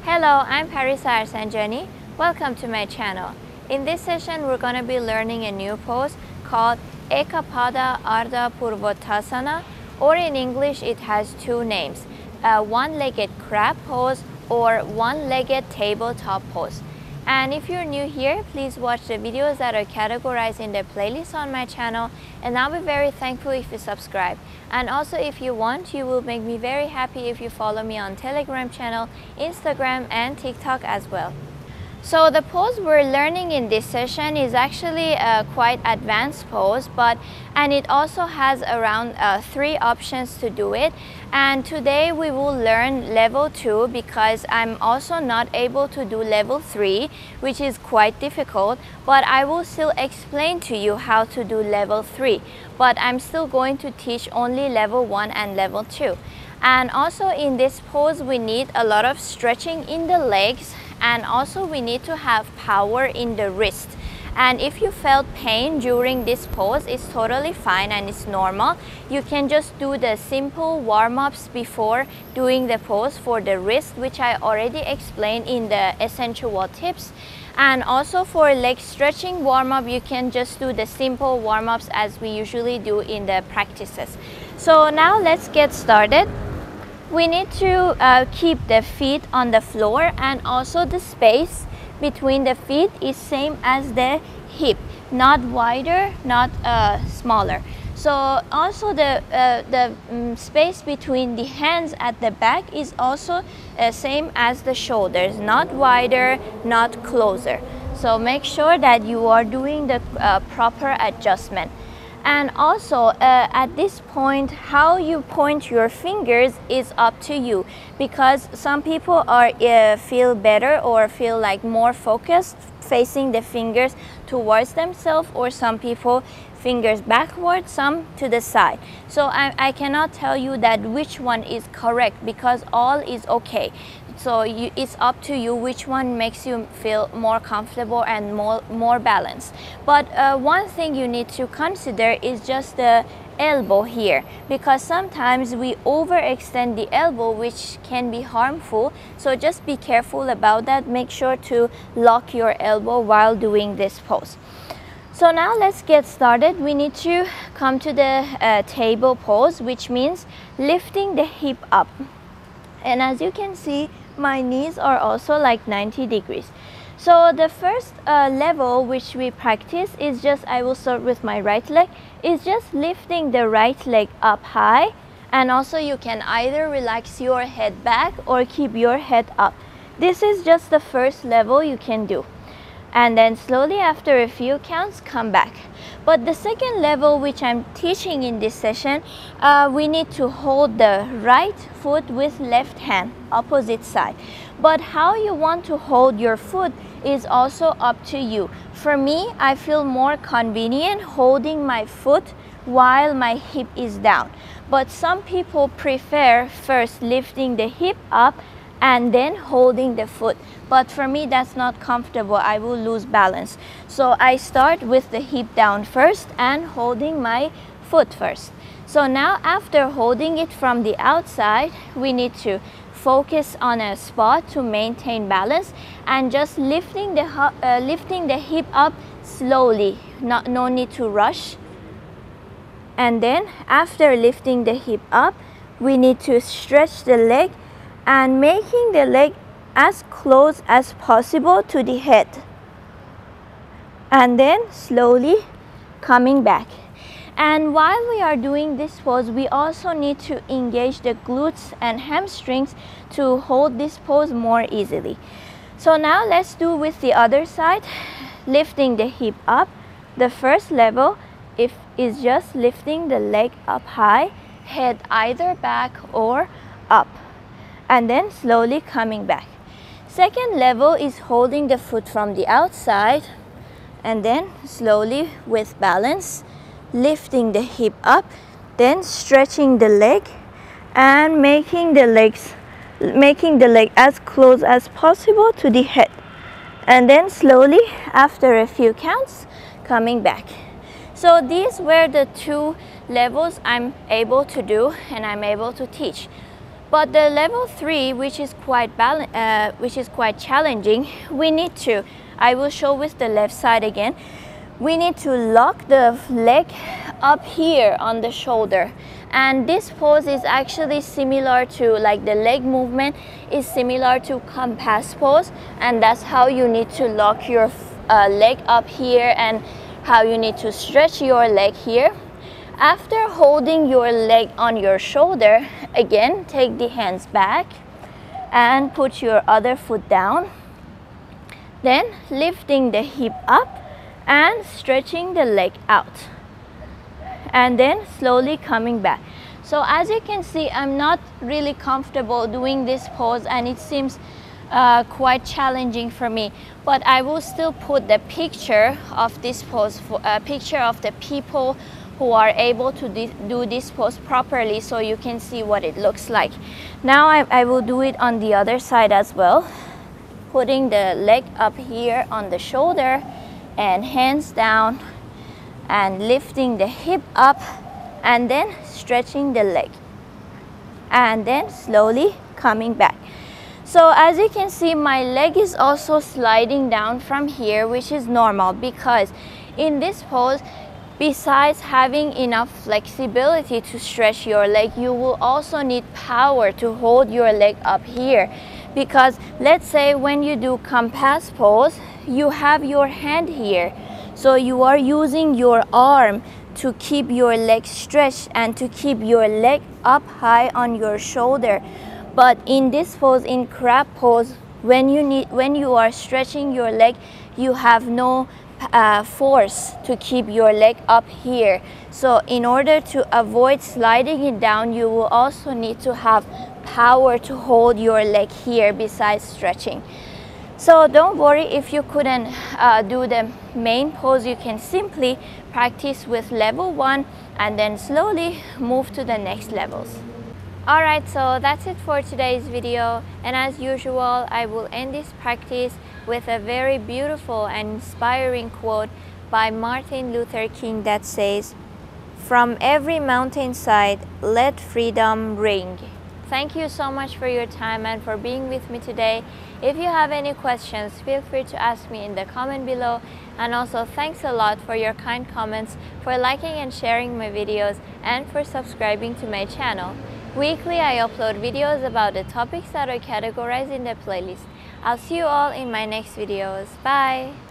Hello, I'm Parisa Arsanjani. Welcome to my channel. In this session, we're going to be learning a new pose called Ekapada Ardha Purvottanasana, or in English it has two names, a one-legged crab pose or one-legged tabletop pose. And if you're new here, please watch the videos that are categorized in the playlist on my channel, and I'll be very thankful if you subscribe. And also, if you want, you will make me very happy if you follow me on Telegram channel, Instagram and TikTok as well. So the pose we're learning in this session is actually a quite advanced pose, and it also has around 3 options to do it. And today we will learn level 2 because I'm also not able to do level 3, which is quite difficult, but I will still explain to you how to do level 3. But I'm still going to teach only level 1 and level 2. And also in this pose we need a lot of stretching in the legs, and also we need to have power in the wrist. And if you felt pain during this pose, it's totally fine and it's normal. You can just do the simple warm-ups before doing the pose for the wrist, which I already explained in the essential tips. And also for leg stretching warm-up, you can just do the simple warm-ups as we usually do in the practices. So now let's get started. We need to keep the feet on the floor, and also the space between the feet is same as the hip, not wider, not smaller. So also the space between the hands at the back is also same as the shoulders, not wider, not closer. So make sure that you are doing the proper adjustment. And also at this point, how you point your fingers is up to you, because some people are feel better or feel like more focused facing the fingers towards themselves, or some people fingers backwards, some to the side. So I cannot tell you that which one is correct, because all is okay. So it's up to you which one makes you feel more comfortable and more balanced. But one thing you need to consider is just the elbow here, because sometimes we overextend the elbow, which can be harmful. So just be careful about that. Make sure to lock your elbow while doing this pose. So now let's get started. We need to come to the table pose, which means lifting the hip up. And as you can see, my knees are also like 90 degrees. So the first level which we practice is just, I will start with my right leg, is just lifting the right leg up high. And also you can either relax your head back or keep your head up. This is just the first level you can do. And then slowly after a few counts, come back. But the second level which I'm teaching in this session, we need to hold the right foot with left hand, opposite side. But how you want to hold your foot is also up to you. For me, I feel more convenient holding my foot while my hip is down. But some people prefer first lifting the hip up and then holding the foot. But for me, that's not comfortable. I will lose balance. So I start with the hip down first and holding my foot first. So now after holding it from the outside, we need to focus on a spot to maintain balance, and just lifting the hip up slowly. No need to rush. And then after lifting the hip up, we need to stretch the leg and making the leg as close as possible to the head, and then slowly coming back. And while we are doing this pose, we also need to engage the glutes and hamstrings to hold this pose more easily. So now let's do with the other side, lifting the hip up. The first level is just lifting the leg up high, head either back or up, and then slowly coming back. Second level is holding the foot from the outside, and then slowly with balance, lifting the hip up, then stretching the leg and making the leg as close as possible to the head, and then slowly after a few counts coming back. So these were the 2 levels I'm able to do and I'm able to teach. But the level 3, which is quite challenging, we need to, I will show with the left side again, we need to lock the leg up here on the shoulder. And this pose is actually similar to, like, the leg movement is similar to compass pose, and that's how you need to lock your leg up here and how you need to stretch your leg here. After holding your leg on your shoulder, again, take the hands back and put your other foot down. Then lifting the hip up and stretching the leg out. And then slowly coming back. So as you can see, I'm not really comfortable doing this pose, and it seems quite challenging for me. But I will still put the picture of this pose, a picture of the people who are able to do this pose properly, so you can see what it looks like. Now I will do it on the other side as well, putting the leg up here on the shoulder and hands down and lifting the hip up and then stretching the leg and then slowly coming back. So as you can see, my leg is also sliding down from here, which is normal, because in this pose, besides having enough flexibility to stretch your leg, you will also need power to hold your leg up here. Because let's say when you do compass pose, you have your hand here. So you are using your arm to keep your leg stretched and to keep your leg up high on your shoulder. But in this pose, in crab pose, when you are stretching your leg, you have no force to keep your leg up here. So in order to avoid sliding it down, you will also need to have power to hold your leg here besides stretching. So don't worry if you couldn't do the main pose. You can simply practice with level 1 and then slowly move to the next levels. Alright, so that's it for today's video, and as usual, I will end this practice with a very beautiful and inspiring quote by Martin Luther King that says, "From every mountainside, let freedom ring." Thank you so much for your time and for being with me today. If you have any questions, feel free to ask me in the comment below. And also thanks a lot for your kind comments, for liking and sharing my videos, and for subscribing to my channel. Weekly, I upload videos about the topics that are categorized in the playlist. I'll see you all in my next videos. Bye!